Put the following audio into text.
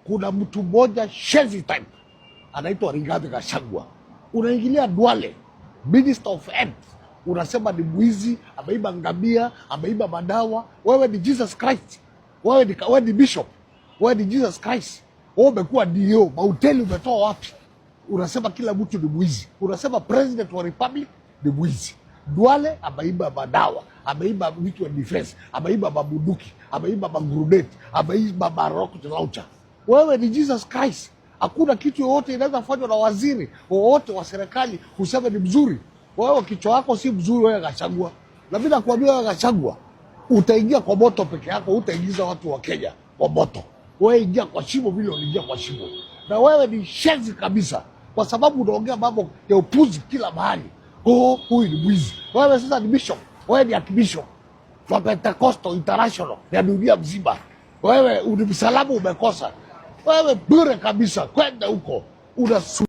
kuna mtu mmoja shenzi type anaitwa Rigathi Gachagua. Unaingilia Duale, Minister of Health, unasema ni mwizi, ameiba ngamia, ameiba madawa. Wewe ni Jesus Christ, wewe ni bishop, wewe ni Jesus Christ. Wewe umekuwa DO, mahoteli umetoa wapi? Unasema kila mtu ni mwizi. Unasema president wa republic ni mwizi. Duale ameiba madawa, ameiba vitu vya defense, ameiba mabunduki, ameiba maguruneti, ameiba rocket launcher. Wewe ni Jesus Christ. Hakuna kitu yoyote inaweza fanywa na waziri wowote wa serikali useme ni mzuri. Wewe kichwa yako si mzuri, wewe Gachagua. Na mimi nakwambia wewe Gachagua, utaingia kwa moto peke yako, utaingiza watu wa Kenya kwa moto. Wewe ingia kwa shimo vile uliingia kwa shimo. Na wewe ni shenzi kabisa, kwa sababu unaongea mambo ya upuzi kila mahali. Huyu ni mwizi. Wewe sasa ni bishop, wewe ni archbishop wa Pentecostal International ya dunia mzima. Wewe ni msalamu umekosa. Wewe bure kabisa, kwenda huko una